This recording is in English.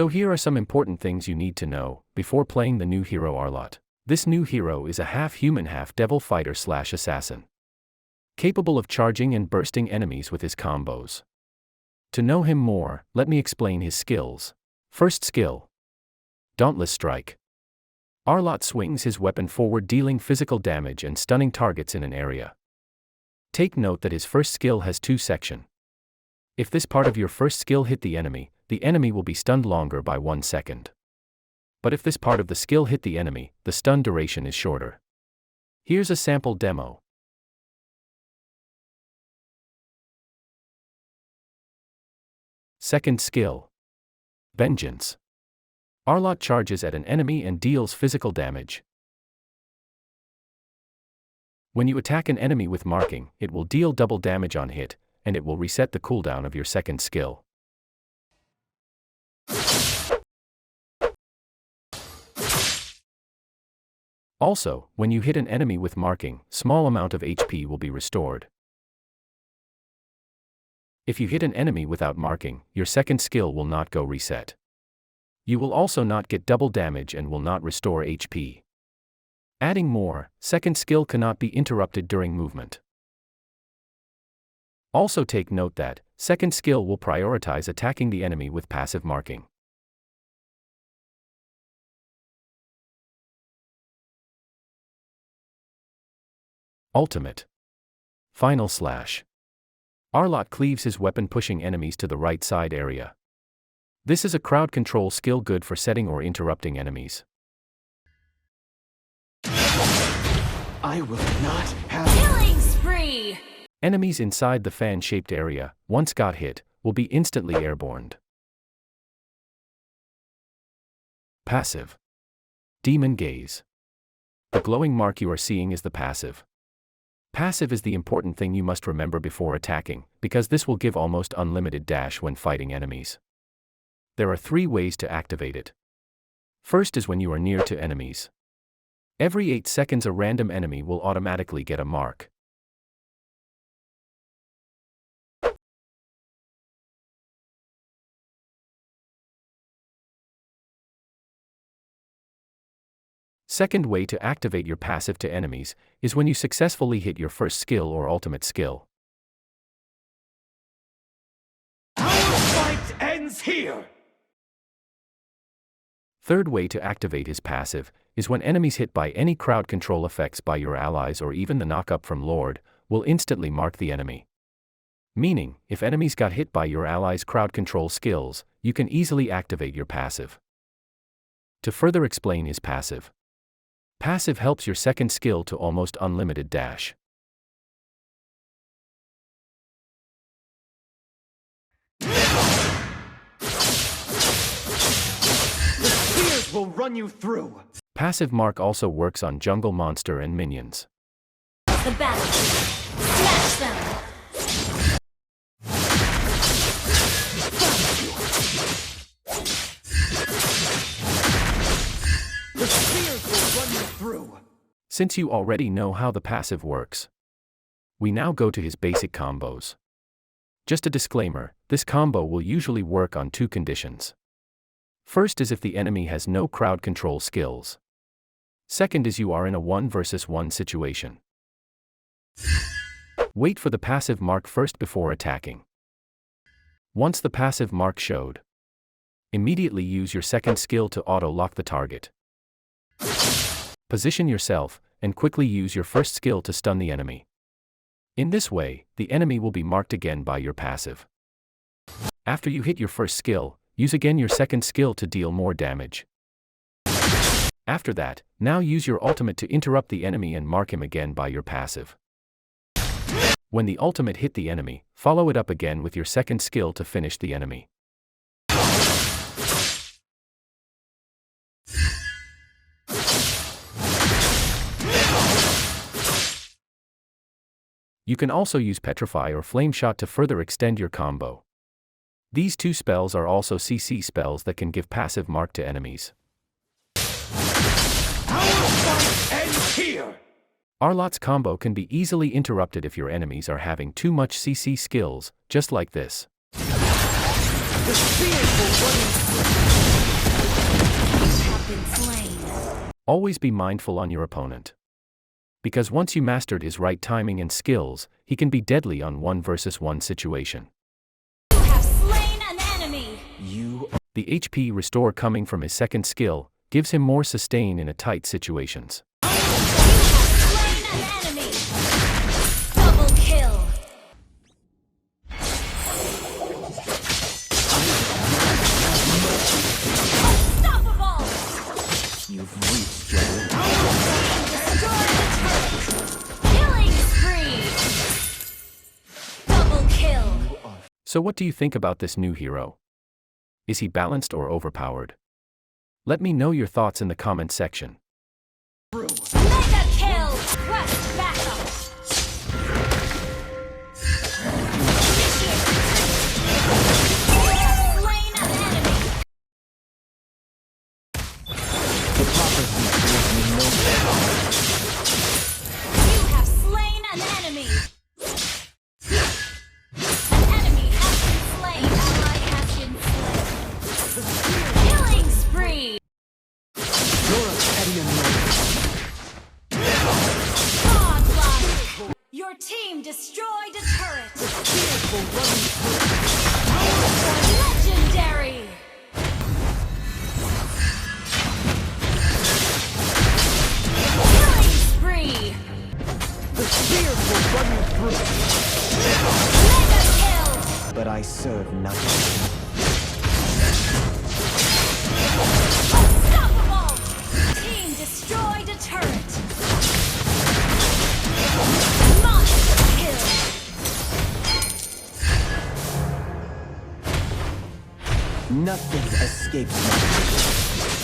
So here are some important things you need to know before playing the new hero Arlott. This new hero is a half-human half-devil fighter/assassin. Capable of charging and bursting enemies with his combos. To know him more, let me explain his skills. First skill. Dauntless Strike. Arlott swings his weapon forward, dealing physical damage and stunning targets in an area. Take note that his first skill has two sections. If this part of your first skill hit the enemy will be stunned longer by 1 second. But if this part of the skill hit the enemy, the stun duration is shorter. Here's a sample demo. Second skill. Vengeance. Arlott charges at an enemy and deals physical damage. When you attack an enemy with marking, it will deal double damage on hit, and it will reset the cooldown of your second skill. Also, when you hit an enemy with marking, small amount of HP will be restored. If you hit an enemy without marking, your second skill will not go reset. You will also not get double damage and will not restore HP. Adding more, second skill cannot be interrupted during movement. Also take note that second skill will prioritize attacking the enemy with passive marking. Ultimate. Final slash. Arlott cleaves his weapon, pushing enemies to the right side area. This is a crowd control skill good for setting or interrupting enemies. I will not have killing spree! Enemies inside the fan-shaped area, once got hit, will be instantly airborne. Passive. Demon Gaze. The glowing mark you are seeing is the passive. Passive is the important thing you must remember before attacking, because this will give almost unlimited dash when fighting enemies. There are 3 ways to activate it. First is when you are near to enemies. Every 8 seconds a random enemy will automatically get a mark. Second way to activate your passive to enemies is when you successfully hit your first skill or ultimate skill. Our fight ends here! Third way to activate his passive is when enemies hit by any crowd control effects by your allies or even the knock-up from Lord, will instantly mark the enemy. Meaning, if enemies got hit by your allies' crowd control skills, you can easily activate your passive. To further explain his passive. Passive helps your second skill to almost unlimited dash. Will run you through. Passive mark also works on jungle monster and minions. The battle. Smash them! The spears will run you through. Since you already know how the passive works, we now go to his basic combos. Just a disclaimer, this combo will usually work on 2 conditions. First is if the enemy has no crowd control skills. Second is you are in a 1 versus 1 situation. Wait for the passive mark first before attacking. Once the passive mark showed, immediately use your second skill to auto-lock the target. Position yourself, and quickly use your first skill to stun the enemy. In this way, the enemy will be marked again by your passive. After you hit your first skill, use again your second skill to deal more damage. After that, now use your ultimate to interrupt the enemy and mark him again by your passive. When the ultimate hit the enemy, follow it up again with your second skill to finish the enemy. You can also use Petrify or Flame Shot to further extend your combo. These 2 spells are also CC spells that can give passive mark to enemies. Our fight ends here! Arlott's combo can be easily interrupted if your enemies are having too much CC skills, just like this. The spears will run you through. You have been slain. Always be mindful on your opponent. Because once you mastered his right timing and skills, he can be deadly on 1 versus 1 situation. You have slain an enemy. The HP restore coming from his second skill gives him more sustain in a tight situations. You have slain an enemy. Double kill. Unstoppable. You've reached your Destroy the turret. Killing spree. Double kill. So what do you think about this new hero? Is he balanced or overpowered? Let me know your thoughts in the comment section. Mega kill. Quest backup. You have slain an enemy. You have slain an enemy. An enemy has been slain. Ally has been slain. Killing spree. You're a petty annoyance. Godlike. Your team destroyed a turret. Spears will run you Legendary. Killing spree. through. The spears will run you through. Mega kill. but I serve nothing. Unstoppable. Team destroyed a turret. Monster kill. Nothing escapes my